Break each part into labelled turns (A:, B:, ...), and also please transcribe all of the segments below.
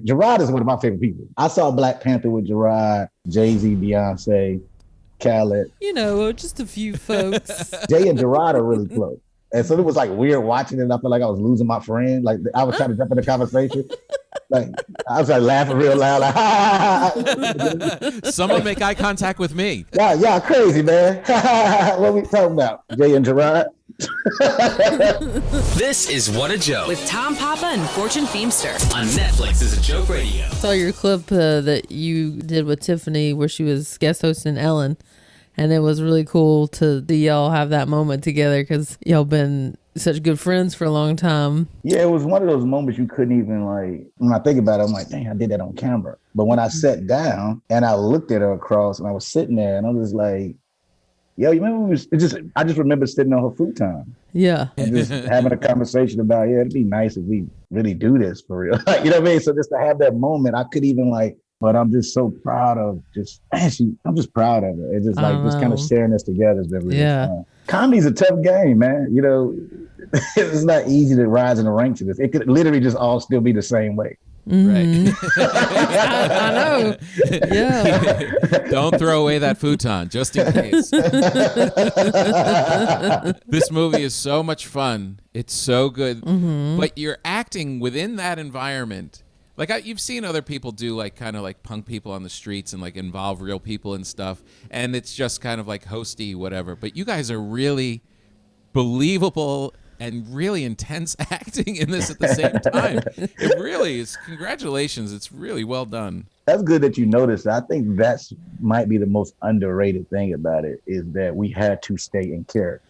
A: Gerard is one of my favorite people. I saw Black Panther with Gerard, Jay-Z, Beyonce, Khaled.
B: Just a few folks.
A: Jay and Gerard are really close. And so it was like weird watching it. And I felt like I was losing my friend. Like I was trying to jump in the conversation. Like I was like laughing real loud. Like,
C: Someone make eye contact with me.
A: Yeah, crazy, man. What we talking about? Jay and Gerard?
D: This is What a Joke
E: with Tom Papa and Fortune Feimster
D: on Netflix is a Joke Radio.
B: I saw your clip that you did with Tiffany where she was guest hosting Ellen, and it was really cool to see y'all have that moment together because y'all been such good friends for a long time.
A: Yeah, it was one of those moments you couldn't even when I think about it, I'm like, dang, I did that on camera. But when I sat down and I looked at her across and I was sitting there and I was like, yo, you remember I just remember sitting on her futon.
B: Yeah.
A: And just having a conversation about, it'd be nice if we really do this for real. You know what I mean? So just to have that moment, I could even but I'm just so proud of I'm just proud of it. It's just just kind of sharing this together has been really fun. Comedy's a tough game, man. It's not easy to rise in the ranks of this. It could literally just all still be the same way.
C: Right.
B: I know. Yeah.
C: Don't throw away that futon, just in case. This movie is so much fun. It's so good. Mm-hmm. But you're acting within that environment. You've seen other people do kind of punk people on the streets and involve real people and stuff. And it's just kind of hosty, whatever. But you guys are really believable and really intense acting in this at the same time. It really is. Congratulations. It's really well done.
A: That's good that you noticed. I think that's might be the most underrated thing about it is that we had to stay in character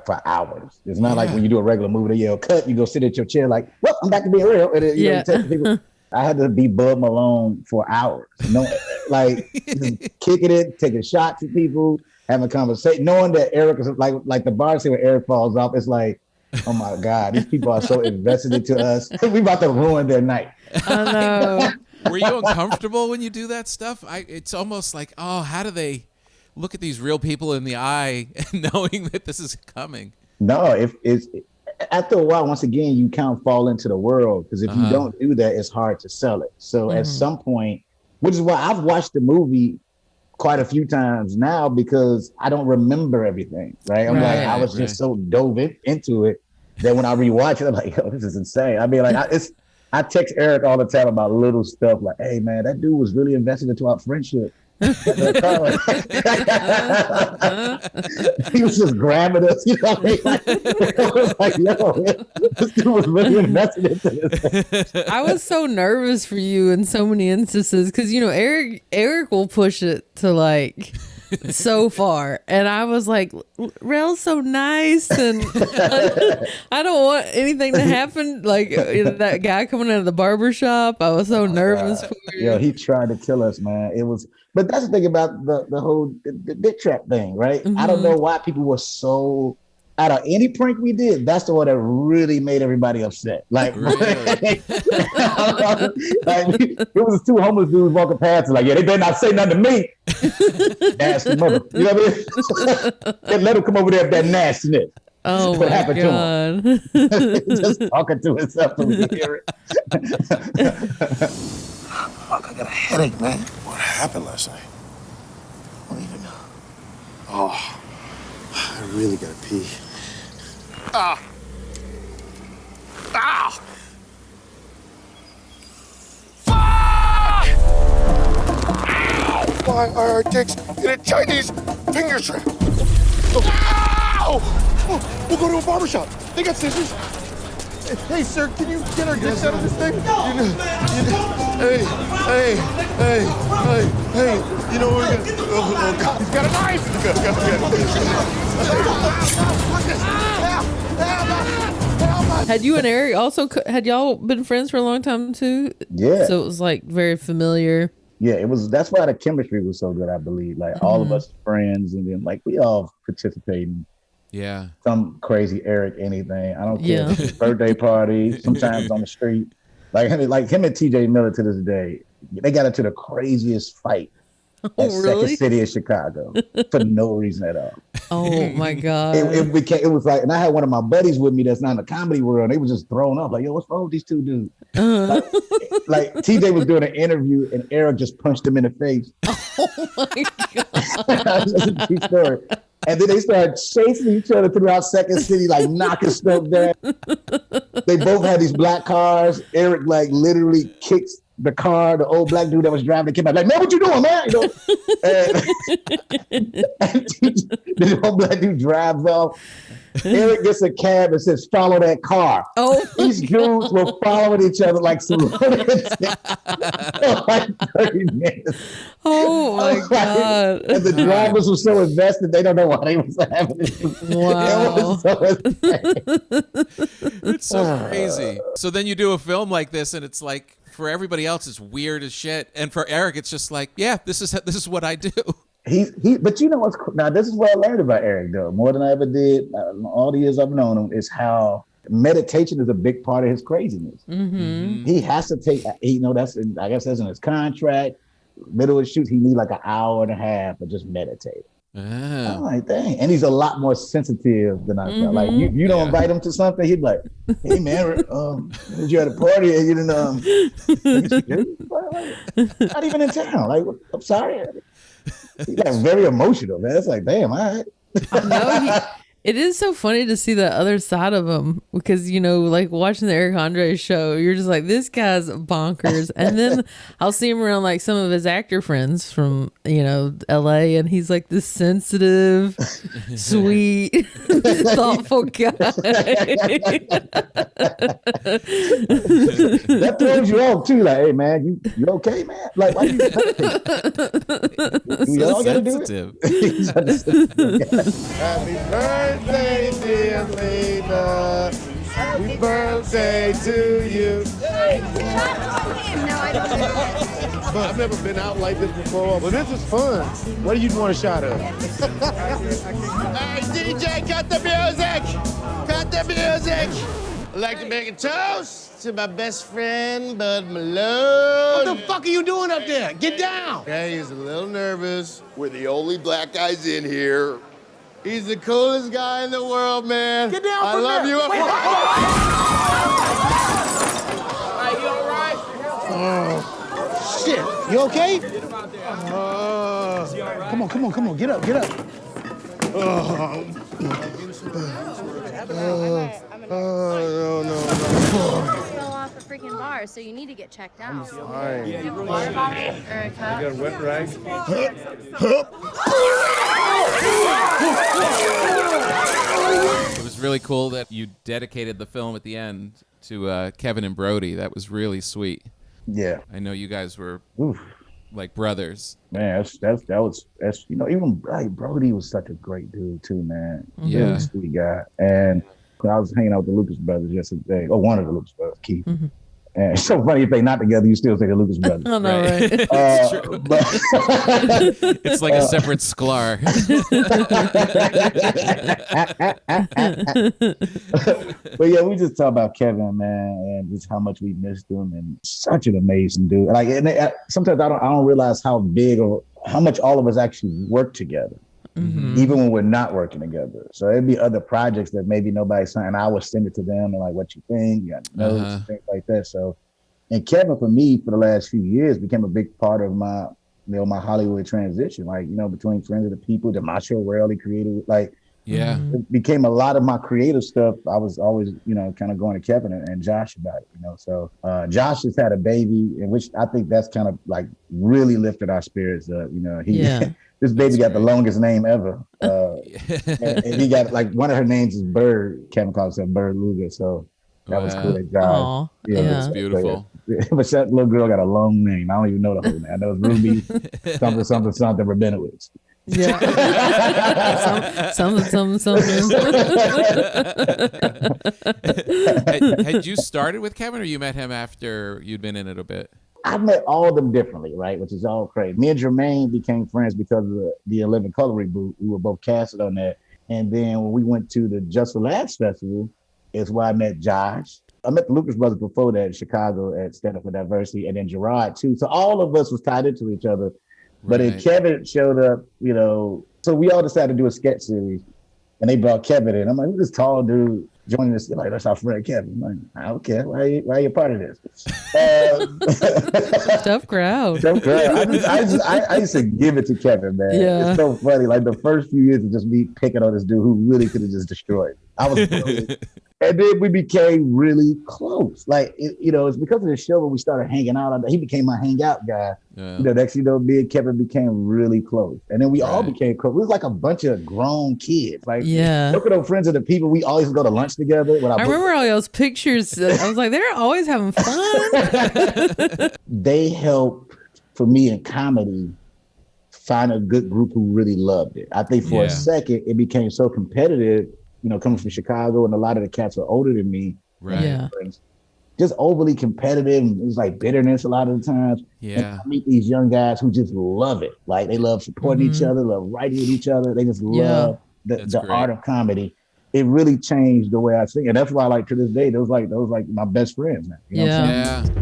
A: for hours. It's not like when you do a regular movie, they yell cut, you go sit at your chair well, I'm back to being real. And you know, people, I had to be Bud Malone for hours. Just kicking it, taking shots at people, having a conversation, knowing that Eric is like the bar scene when Eric falls off, it's like, oh my God, these people are so invested into us. We about to ruin their night.
B: I know.
C: Were you uncomfortable when you do that stuff? It's almost like, how do they look at these real people in the eye knowing that this is coming?
A: No, it's after a while, once again, you kind of fall into the world because if you don't do that, it's hard to sell it. So at some point, which is why I've watched the movie quite a few times now because I don't remember everything, right? I was just so dove into it that when I rewatch it, I'm like, yo, this is insane. I mean, I text Eric all the time about little stuff like, hey man, that dude was really invested into our friendship. He was just grabbing us, you know what I mean? Yo, this dude was really invested into this.
B: I was so nervous for you in so many instances because Eric will push it to so far, and I was like, Rel's so nice, and I don't want anything to happen. That guy coming out of the barbershop, I was so nervous for you.
A: Yo, he tried to kill us, man. But that's the thing about the whole the dick trap thing, right? Mm-hmm. I don't know why people were so out of any prank we did. That's the one that really made everybody upset. Really? It was two homeless dudes walking past, they better not say nothing to me. Nasty mother, you know what I mean? They let him come over there with that nastiness.
B: Oh
A: what
B: my
A: happened
B: God.
A: to him. Just talking to himself so we can hear it.
F: Fuck, I got a headache, man.
G: What happened last night?
F: I don't even know.
G: Oh, I really gotta pee.
F: Ah! Ah! Fuck!
G: Why are our dicks in a Chinese finger trap?
F: Ow!
G: Oh, we'll go to a barbershop. They got scissors. Hey, sir, can you get our dicks out of this thing? Hey, you know what we're gonna... Oh, God, he's got a knife!
B: Had you and Eric had y'all been friends for a long time too?
A: Yeah.
B: So it was very familiar.
A: Yeah, it was. That's why the chemistry was so good, I believe. All of us friends, and then we all participating.
C: Yeah.
A: Some crazy Eric anything. I don't care. Yeah. Birthday party, sometimes on the street. Him and TJ Miller to this day, they got into the craziest fight at
B: really?
A: Second City in Chicago for no reason at all.
B: Oh my god.
A: It was like, and I had one of my buddies with me that's not in the comedy world. And they was just thrown up like, yo, what's wrong with these two dudes? Like TJ was doing an interview and Eric just punched him in the face.
B: Oh my god.
A: That's a true story. And then they started chasing each other throughout Second City, like knocking stuff down. They both had these black cars. Eric like literally kicks the car, the old black dude that was driving came out like, man, what you doing, man? You know, and the old black dude drives off. Eric gets a cab and says, follow that car.
B: Oh,
A: These dudes were following each other like celebrities for like 30 minutes.
B: oh my god.
A: And the drivers were so invested, they don't know why they was having it.
B: Wow.
C: It's so crazy. So then you do a film like this, and it's like for everybody else, it's weird as shit, and for Eric, it's just like, yeah, this is what I do.
A: But you know what's now? This is what I learned about Eric, though, more than I ever did. All the years I've known him, is how meditation is a big part of his craziness.
B: Mm-hmm.
A: He has to take, I guess that's in his contract. Middle of the shoot, he need like an hour and a half of just meditating. I'm like, dang. And he's a lot more sensitive than I felt. Like, you don't invite him to something, he'd be like, hey, man, you at a party and you didn't, not even in town. Like, I'm sorry. He's like very emotional, man. It's like, damn, all right.
B: I know it is so funny to see the other side of him because, you know, like watching the Eric Andre show, you're just like, this guy's bonkers. And then I'll see him around like some of his actor friends from, you know, LA, and he's like this sensitive, sweet, thoughtful guy.
A: That throws you off too. Like, hey, man, you okay, man? Like, why you we all gotta do
C: Sensitive.
A: it.
G: Happy birthday, dear Lena. Happy birthday to you. But I've never been out like this before, but this is fun. What do you want a shot of? Hey, DJ, cut the music! Cut the music! I'd like to make a toast to my best friend, Bud Malone. What the fuck are you doing up there? Get down! Okay, he's a little nervous. We're the only black guys in here. He's the coolest guy in the world, man. Get down from there. I love you. Hey, you all right? Oh, shit. You okay? Come on. Get up. No.
H: Fell off a freaking bar, so you need to get checked out.
G: Fine.
H: You have a water bottle or a cup?
G: You got a wet rag?
C: It was really cool that you dedicated the film at the end to Kevin and Brody. That was really sweet.
A: Yeah.
C: I know you guys were
A: Oof.
C: like brothers.
A: Man, that's you know, even like Brody was such a great dude too, man.
C: Yeah.
A: Really sweet guy. And I was hanging out with the Lucas brothers yesterday, or one of the Lucas brothers, Keith.
B: Mm-hmm.
A: And it's so funny if they not together, you still say the Lucas brothers.
B: I know, right?
C: It's like a separate sklar.
A: But yeah, we just talk about Kevin, man, and just how much we missed him, and such an amazing dude. Like, sometimes I don't realize how big or how much all of us actually work together.
B: Mm-hmm.
A: Even when we're not working together. So it'd be other projects that maybe nobody's signed. I would send it to them and like, what you think? You got notes and things like that. So, and Kevin, for me, for the last few years, became a big part of my, my Hollywood transition. Like, between Friends of the People, the Macho Rarely created, like,
C: Yeah.
A: it became a lot of my creative stuff. I was always, kind of going to Kevin and Josh about it, So Josh just had a baby, in which I think that's kind of like really lifted our spirits up. This baby got the longest name ever. And he got like one of her names is Bird. Kevin calls herself Bird Luger. So that was cool.
B: Aw, yeah.
C: That's beautiful.
A: But that little girl got a long name. I don't even know the whole name. I know it's Ruby something Rabinowitz.
B: Yeah. something.
C: Had you started with Kevin, or you met him after you'd been in it a bit?
A: I met all of them differently, right? Which is all crazy. Me and Jermaine became friends because of the 11 Color reboot. We were both casted on that. And then when we went to the Just for Laughs Festival, is where I met Josh. I met the Lucas brothers before that in Chicago at Stand Up for Diversity, and then Gerard too. So all of us was tied into each other. But then
C: Right.
A: Kevin showed up, you know, so we all decided to do a sketch series, and they brought Kevin in. I'm like, who's this tall dude joining this? They're like, that's our friend Kevin. I'm like, I don't care. Why are you a part of this?
B: Tough crowd.
A: Some girl, I used to give it to Kevin, man.
B: Yeah.
A: It's so funny. Like the first few years of just me picking on this dude who really could have just destroyed me. I was and then we became really close. Like, you know, it's because of the show when we started hanging out. He became my hangout guy.
C: Yeah.
A: You know, next thing you know, me and Kevin became really close. And then we all
C: Right.
A: became close. We was like a bunch of grown kids. Like,
B: Yeah.
A: look at those friends of the people. We always go to lunch together. When
B: I remember all those pictures. I was like, they're always having fun.
A: they help for me in comedy find a good group who really loved it. I think for
C: Yeah.
A: a second it became so competitive, you know, coming from Chicago, and a lot of the cats are older than me.
C: Right.
B: Yeah.
A: Just overly competitive, and it was like bitterness a lot of the times. And
C: Yeah.
A: I meet these young guys who just love it. Like they love supporting each other, love writing with each other. They just love
C: That's
A: the
C: great.
A: art of comedy. It really changed the way I sing, and that's why, like to this day, those like my best friends now. You know what I'm saying?
C: Yeah.